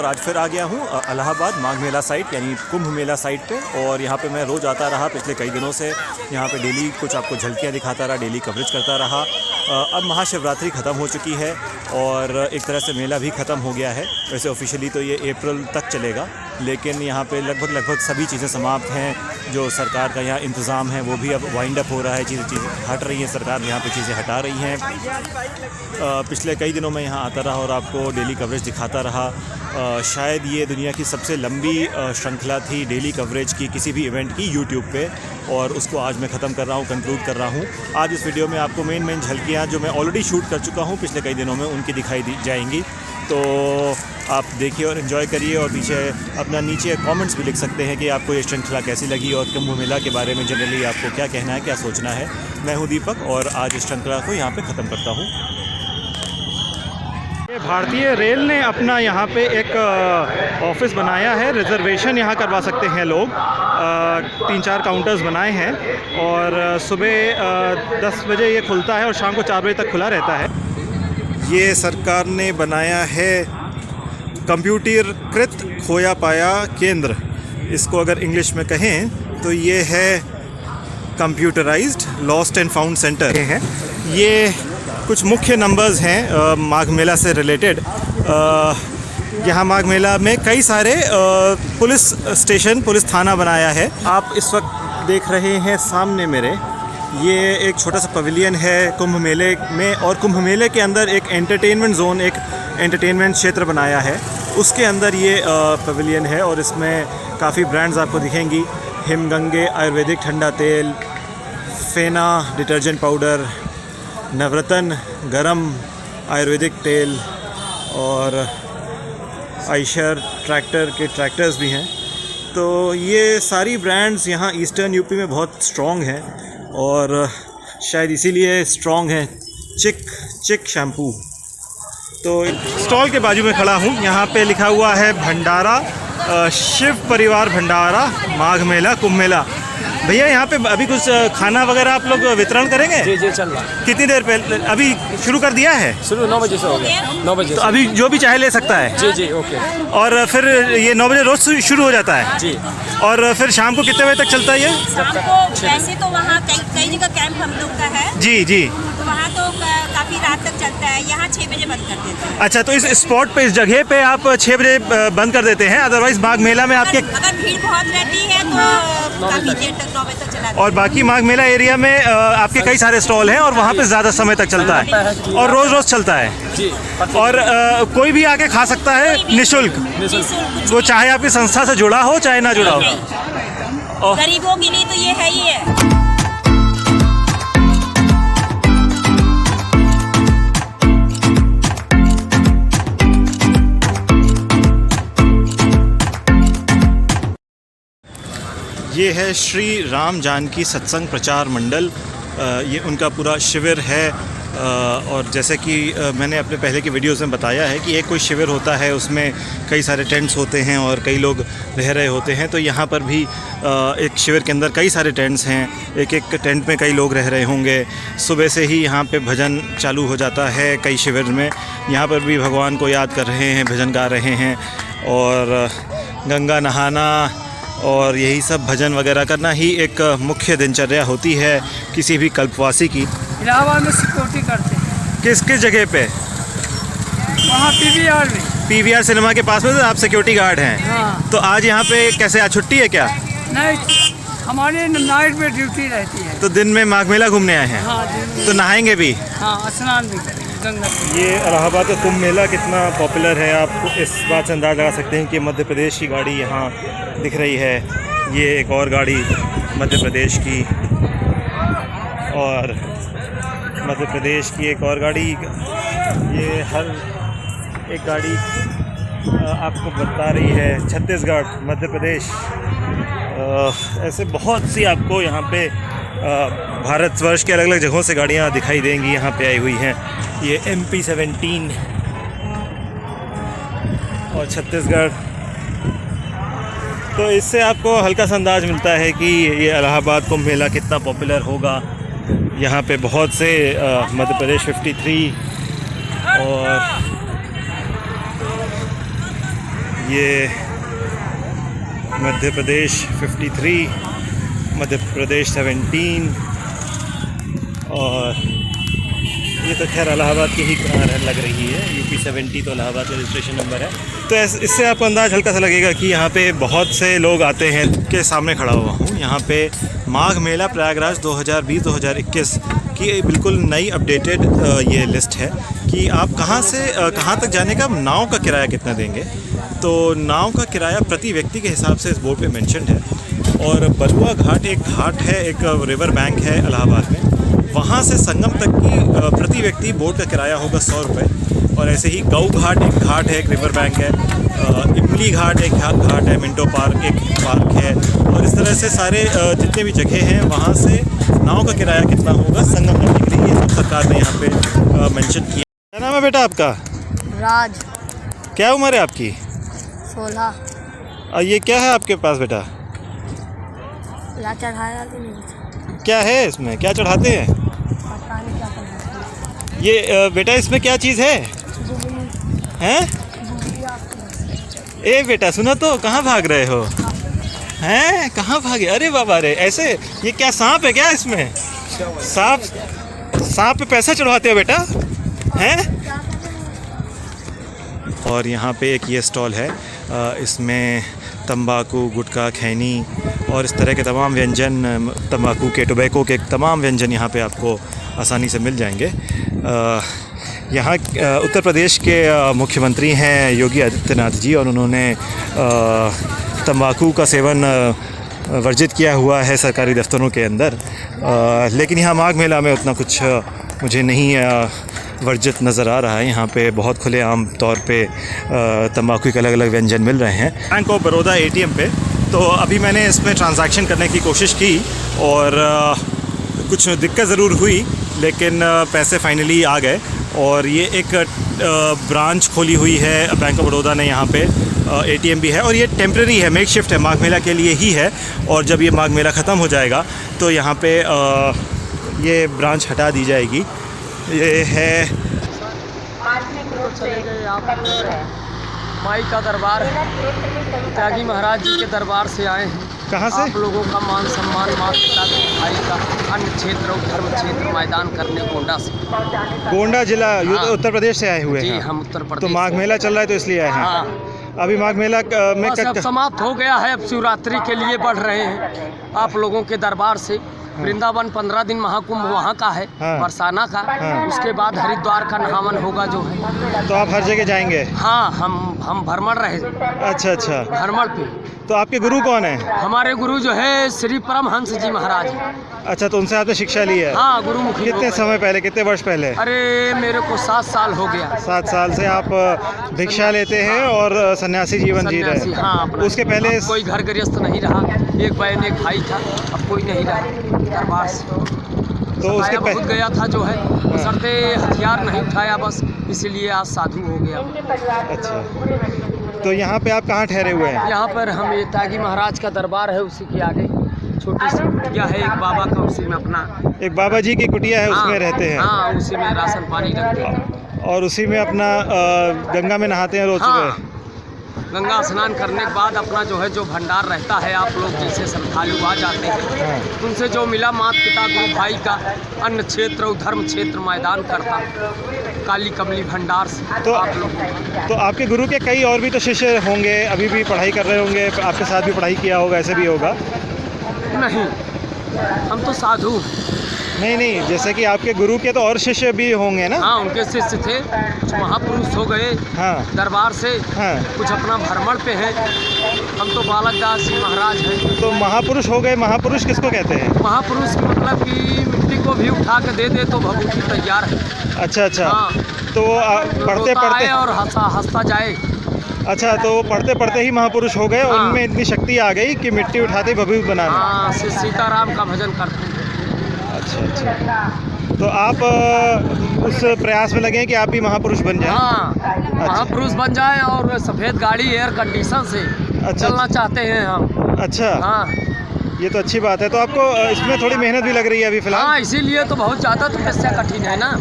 और आज फिर आ गया हूँ इलाहाबाद माघ मेला साइट यानी कुंभ मेला साइट पे। और यहाँ पे मैं रोज़ आता रहा पिछले कई दिनों से। यहाँ पे डेली कुछ आपको झलकियाँ दिखाता रहा, डेली कवरेज करता रहा। अब महाशिवरात्रि ख़त्म हो चुकी है और एक तरह से मेला भी ख़त्म हो गया है। वैसे ऑफिशियली तो ये अप्रैल तक चलेगा, लेकिन यहाँ पे लगभग सभी चीज़ें समाप्त हैं। जो सरकार का यहाँ इंतज़ाम है वो भी अब वाइंड अप हो रहा है, चीज़ें हट रही हैं, सरकार यहाँ पे चीज़ें हटा रही हैं। पिछले कई दिनों में यहाँ आता रहा और आपको डेली कवरेज दिखाता रहा। शायद ये दुनिया की सबसे लंबी श्रृंखला थी डेली कवरेज की किसी भी इवेंट की यूट्यूब पे, और उसको आज मैं ख़त्म कर रहा हूँ, कंक्लूड कर रहा हूँ। आज इस वीडियो में आपको मेन झलकियाँ जो मैं ऑलरेडी शूट कर चुका हूँ पिछले कई दिनों में, उनकी दिखाई जाएंगी। तो आप देखिए और इन्जॉय करिए, और पीछे अपना नीचे कमेंट्स भी लिख सकते हैं कि आपको ये श्रृंखला कैसी लगी और कुंभ मेला के बारे में जनरली आपको क्या कहना है, क्या सोचना है। मैं हूँ दीपक और आज इस श्रृंखला को यहाँ पे ख़त्म करता हूँ। भारतीय रेल ने अपना यहाँ पे एक ऑफिस बनाया है, रिजर्वेशन यहाँ करवा सकते हैं लोग। 3-4 काउंटर्स बनाए हैं और सुबह 10 बजे ये खुलता है और शाम को 4 बजे तक खुला रहता है। ये सरकार ने बनाया है कंप्यूटरीकृत खोया पाया केंद्र। इसको अगर इंग्लिश में कहें तो ये है computerised lost and found centre है। ये कुछ मुख्य नंबर्स हैं माघ मेला से रिलेटेड। यहाँ माघ मेला में कई सारे पुलिस स्टेशन, पुलिस थाना बनाया है। आप इस वक्त देख रहे हैं सामने मेरे, ये एक छोटा सा पवेलियन है कुंभ मेले में, और कुंभ मेले के अंदर एक एंटरटेनमेंट जोन, एक एंटरटेनमेंट क्षेत्र बनाया है। उसके अंदर ये पवेलियन है और इसमें काफ़ी ब्रांड्स आपको दिखेंगी। हिमगंगे आयुर्वेदिक ठंडा तेल, फेना डिटर्जेंट पाउडर, नवरत्न गरम आयुर्वेदिक तेल, और आयशर ट्रैक्टर के ट्रैक्टर्स भी हैं। तो ये सारी ब्रांड्स यहाँ ईस्टर्न यूपी में बहुत स्ट्रॉन्ग हैं और शायद इसीलिए स्ट्रॉन्ग है। चिक शैम्पू। तो स्टॉल के बाजू में खड़ा हूँ, यहाँ पे लिखा हुआ है भंडारा, शिव परिवार भंडारा माघ मेला कुंभ मेला। भैया यहाँ पे अभी कुछ खाना वगैरह आप लोग वितरण करेंगे? जी चल रहा है। कितनी देर पहले? अभी शुरू कर दिया है? शुरू 9 बजे से हो गया। 9 बजे तो अभी जो भी चाहे ले सकता है? जी ओके। और फिर ये 9 बजे रोज शुरू हो जाता है? जी। और फिर शाम को कितने बजे तक चलता है ये? शाम को वैसे तो वहाँ कई जगह कैंप हम लोग का है। जी। तो वहाँ तो काफ़ी रात तक चलता है, यहाँ 6 बजे बंद कर देते हैं। अच्छा, तो इस स्पॉट पे, इस जगह पे आप 6 बजे बंद कर देते हैं? अदरवाइज माघ मेला में आपके अगर भीड़ बहुत रहती है तो काफ़ी देर तक 9 बजे तक चला। और बाकी माघ मेला एरिया में आपके कई सारे स्टॉल हैं और वहाँ पे ज़्यादा समय तक चलता है और रोज़ चलता है जी। और कोई भी आके खा सकता है निःशुल्क, वो चाहे आपकी संस्था से जुड़ा हो चाहे ना जुड़ा हो। गरीबों के लिए तो ये है ही है। ये है श्री राम जानकी सत्संग प्रचार मंडल। ये उनका पूरा शिविर है। और जैसे कि मैंने अपने पहले की वीडियोज़ में बताया है कि एक कोई शिविर होता है, उसमें कई सारे टेंट्स होते हैं और कई लोग रह रहे होते हैं। तो यहाँ पर भी एक शिविर के अंदर कई सारे टेंट्स हैं, एक टेंट में कई लोग रह रहे होंगे। सुबह से ही यहाँ पे भजन चालू हो जाता है कई शिविर में। यहाँ पर भी भगवान को याद कर रहे हैं, भजन गा रहे हैं और गंगा नहाना और यही सब भजन वगैरह करना ही एक मुख्य दिनचर्या होती है किसी भी कल्पवासी की। इलाहाबाद में सिक्योरिटी करते हैं। किस जगह पे? वहाँ पीवीआर में। पीवीआर सिनेमा के पास में आप सिक्योरिटी गार्ड हैं? हाँ। तो आज यहाँ पे कैसे, आज छुट्टी है क्या? नहीं, हमारे नाइट में ड्यूटी रहती है। तो दिन में माघ मेला घूमने आए हैं? हाँ, तो नहाएंगे भी? हाँ, स्नान भी करेंगे गंगा। ये इलाहाबाद का कुंभ मेला कितना पॉपुलर है, आप इस बात से अंदाज़ लगा सकते हैं कि मध्य प्रदेश की गाड़ी यहाँ दिख रही है। ये एक और गाड़ी मध्य प्रदेश की, और मध्य प्रदेश की एक और गाड़ी। ये हर एक गाड़ी आपको बता रही है छत्तीसगढ़, मध्य प्रदेश। ऐसे बहुत सी आपको यहाँ पे भारतवर्ष के अलग अलग जगहों से गाड़ियाँ दिखाई देंगी यहाँ पे आई हुई हैं। ये MP-17 और छत्तीसगढ़। तो इससे आपको हल्का सा अंदाज़ मिलता है कि ये इलाहाबाद कुंभ मेला कितना पॉपुलर होगा। यहाँ पे बहुत से मध्य प्रदेश 53 और ये मध्य प्रदेश 53, मध्य प्रदेश 17 और ये तो खैर इलाहाबाद की ही लग रही है। यूपी 70 तो इलाहाबाद का रजिस्ट्रेशन नंबर है। तो इससे आपको अंदाज़ हल्का सा लगेगा कि यहाँ पे बहुत से लोग आते हैं। के सामने खड़ा हुआ हूँ, यहाँ पे माघ मेला प्रयागराज 2020-2021 की बिल्कुल नई अपडेटेड ये लिस्ट है कि आप कहाँ से कहाँ तक जाने का, नाव का किराया कितना देंगे। तो नाव का किराया प्रति व्यक्ति के हिसाब से इस बोर्ड पे मेंशन्ड है। और बलुआ घाट एक घाट है, एक रिवर बैंक है इलाहाबाद में, वहाँ से संगम तक की प्रति व्यक्ति बोट का किराया होगा 100 रुपये। और ऐसे ही गऊ घाट एक घाट है, एक रिवर बैंक है, इमली घाट एक घाट है, मिंटो पार्क एक पार्क है। और इस तरह से सारे जितने भी जगह हैं वहाँ से नाव का किराया कितना होगा संगम तक के लिए, ये सब सरकार ने यहाँ पे मेंशन किया। क्या नाम है बेटा आपका? राज। क्या उम्र है आपकी? 16। और ये क्या है आपके पास बेटा? ला चढ़ाया कि नहीं? क्या है इसमें, क्या चढ़ाते हैं? पता नहीं क्या करना है। ये बेटा इसमें क्या चीज़ है? हैं? ए बेटा सुनो तो, कहाँ भाग रहे हो? हैं? कहाँ भागे? अरे बाबा रे, ऐसे ये क्या सांप है क्या इसमें? सांप पे पैसा चढ़वाते हो बेटा? हैं? और यहाँ पे एक ये स्टॉल है, इसमें तंबाकू, गुटखा, खैनी और इस तरह के तमाम व्यंजन, तंबाकू के, टोबैको के तमाम व्यंजन यहाँ पे आपको आसानी से मिल जाएंगे। यहाँ उत्तर प्रदेश के मुख्यमंत्री हैं योगी आदित्यनाथ जी, और उन्होंने तंबाकू का सेवन वर्जित किया हुआ है सरकारी दफ्तरों के अंदर। लेकिन यहाँ माघ मेला में उतना कुछ मुझे नहीं वर्जित नज़र आ रहा है। यहाँ पे बहुत खुलेआम तौर पे तंबाकू के अलग अलग व्यंजन मिल रहे हैं। बैंक ऑफ बड़ौदा ATM पे तो अभी मैंने इसमें ट्रांजैक्शन करने की कोशिश की और कुछ दिक्कत ज़रूर हुई, लेकिन पैसे फाइनली आ गए। और ये एक ब्रांच खोली हुई है बैंक ऑफ बड़ौदा ने यहाँ पे, ATM भी है, और ये टेम्प्रेरी है, मेक शिफ्ट है, माघ मेला के लिए ही है। और जब ये माघ मेला ख़त्म हो जाएगा तो यहाँ पे ये ब्रांच हटा दी जाएगी। ये है माई का दरबार, त्यागी महाराज जी के दरबार से आए हैं। कहाँ से? आप लोगों का मान सम्मान, माँ पिता की भाई का अन्य क्षेत्र और धर्म क्षेत्र मैदान करने गोंडा से। गोंडा जिला हाँ। उत्तर प्रदेश से आए हुए जी हैं? हम उत्तर प्रदेश। तो माघ मेला चल रहा है तो इसलिए आए हैं? हाँ। अभी माघ मेला में बस अब समाप्त हो गया है, अब शिवरात्रि के लिए बढ़ रहे हैं आप लोगों के दरबार से। वृंदावन 15 दिन महाकुंभ वहाँ का है, हाँ। बरसाना का। हाँ। उसके बाद हरिद्वार का नहावन होगा जो है। तो आप हर जगह जाएंगे? हाँ, हम भ्रमण रहे। अच्छा। भ्रमण पे। तो आपके गुरु कौन है? हमारे गुरु जो है श्री परमहंस जी महाराज। अच्छा, तो उनसे आपने शिक्षा ली है? हाँ, गुरुमुखी। कितने समय पहले, कितने वर्ष पहले? अरे मेरे को 7 साल हो गया। 7 साल से आप भिक्षा लेते हैं और सन्यासी जीवन जी रहे हैं? हाँ, उसके पहले कोई घर गृहस्थ नहीं रहा, एक बहन एक भाई था, अब कोई नहीं रहा दरबार से। तो उसके बहुत गया था जो है, सरते हथियार नहीं उठाया बस, इसीलिए आज साधु हो गया। अच्छा, तो यहाँ पे आप कहाँ ठहरे हुए हैं? यहाँ पर हम ये त्यागी महाराज का दरबार है, उसी के आगे छोटी सी कुटिया है एक बाबा का, उसी में अपना एक बाबा जी की कुटिया है, उसमें रहते हैं? हाँ, उसी में राशन पानी रखते हैं और उसी में अपना गंगा में नहाते हैं रोज सुबह? गंगा स्नान करने के बाद अपना जो है जो भंडार रहता है, आप लोग जैसे श्रद्धालु आ जाते हैं, उनसे जो मिला माता पिता गुरु भाई का अन्य क्षेत्र और धर्म क्षेत्र मैदान करता काली कमली भंडार से। तो आप लोग तो आपके गुरु के कई और भी तो शिष्य होंगे, अभी भी पढ़ाई कर रहे होंगे, आपके साथ भी पढ़ाई किया होगा, ऐसे भी होगा? नहीं, हम तो साधु। नहीं, जैसे कि आपके गुरु के तो और शिष्य भी होंगे ना? हाँ, उनके शिष्य थे, कुछ महापुरुष हो गए दरबार से, कुछ अपना भ्रमण पे हैं। हम तो बालक दास जी महाराज हैं। तो महापुरुष हो गए, महापुरुष किसको कहते हैं? महापुरुष की मतलब कि मिट्टी को भी उठा के दे दे तो भभूति तैयार है। अच्छा। हाँ। तो पढ़ते और हंसता जाए। अच्छा, तो पढ़ते पढ़ते ही महापुरुष हो गए। हाँ। उनमें इतनी शक्ति आ गई कि मिट्टी उठाते भभूत बनाना। हाँ, सीताराम का भजन करते हैं। अच्छा। तो आप उस प्रयास में लगे कि आप भी महापुरुष बन जाएं? हाँ, महापुरुष बन जाएं और सफ़ेद गाड़ी एयर कंडीशन से चलना चाहते हैं हम। अच्छा। हाँ, ये तो अच्छी बात है। तो आपको इसमें थोड़ी मेहनत भी लग रही है अभी फिलहाल? हाँ, इसीलिए तो बहुत ज़्यादा तपस्या कठिन है ना,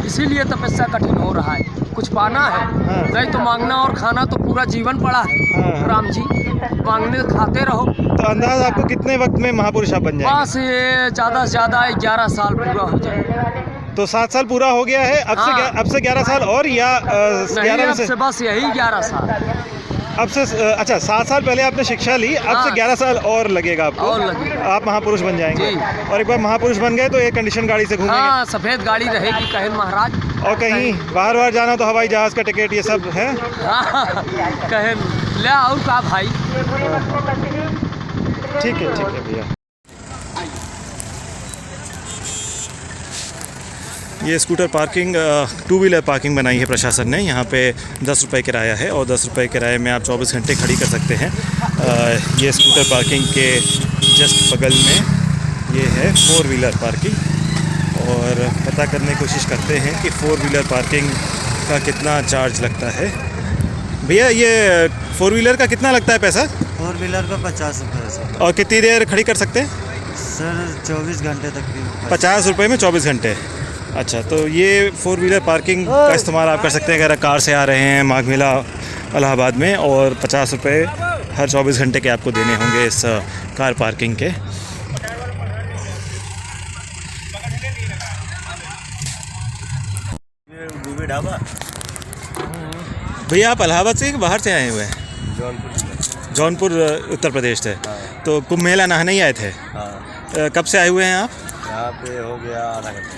इसीलिए तपस्या कठिन हो रहा है। कुछ पाना है, हाँ। नहीं तो मांगना और खाना तो पूरा जीवन पड़ा है। हाँ। राम जी, मांगने खाते रहो। तो अंदाज आपको कितने वक्त में महापुरुष आप बन जाएंगे? बस ये ज़्यादा से ज़्यादा 11 साल पूरा हो जाए। तो 7 साल पूरा हो गया है, हाँ। अब से 11 साल और या नहीं, 11 अब से से बस यही 11 साल अब से अच्छा 7 साल पहले आपने शिक्षा ली, अब से हाँ। 11 साल और लगेगा आपको, और लगेगा। आप महापुरुष बन जाएंगे। जी। और एक बार महापुरुष बन गए तो एयर कंडीशन गाड़ी से घूमेंगे। हाँ, सफ़ेद गाड़ी रहेगी कहे महाराज। और कहीं बाहर जाना तो हवाई जहाज़ का टिकट ये सब है। हाँ, कहे ले आओ का भाई। ठीक है भैया। ये स्कूटर पार्किंग 2 व्हीलर पार्किंग बनाई है प्रशासन ने। यहाँ पे 10 रुपये किराया है और 10 रुपये किराए में आप 24 घंटे खड़ी कर सकते हैं। ये स्कूटर पार्किंग के जस्ट बगल में ये है 4 व्हीलर पार्किंग। और पता करने की कोशिश करते हैं कि 4 व्हीलर पार्किंग का कितना चार्ज लगता है। भैया ये 4 व्हीलर का कितना लगता है पैसा? 4 व्हीलर का 50 रुपये सर। और कितनी देर खड़ी कर सकते हैं? सर 24 घंटे तक की 50 रुपये में 24 घंटे। अच्छा, तो ये 4 व्हीलर पार्किंग का इस्तेमाल आप कर सकते हैं अगर कार से आ रहे हैं माघ मेला इलाहाबाद में, और 50 रुपये हर 24 घंटे के आपको देने होंगे इस कार पार्किंग के। ये ढाबा भैया आप इलाहाबाद से बाहर से आए हुए हैं? जौनपुर उत्तर प्रदेश से। तो कुंभ मेला नहाने ही आए थे? कब से आए हुए हैं आप? यहाँ पे हो गया आधा घंटा।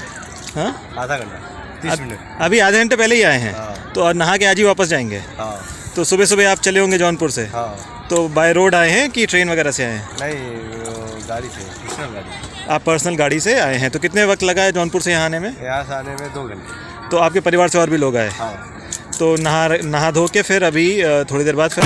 हाँ, आधा घंटा 30 मिनट। अभी आधे घंटे पहले ही आए हैं। हाँ। तो और नहा के आज ही वापस जाएंगे? हाँ तो सुबह सुबह आप चले होंगे जौनपुर से? हाँ। तो बाय रोड आए हैं कि ट्रेन वगैरह से आए हैं? नहीं, वो गाड़ी से, पर्सनल गाड़ी। आप पर्सनल गाड़ी से आए हैं। तो कितने वक्त लगा है जौनपुर से यहाँ आने में? यहाँ से आने में 2 घंटे। तो आपके परिवार से और भी लोग आए? हाँ। तो नहा धो के फिर अभी थोड़ी देर बाद फिर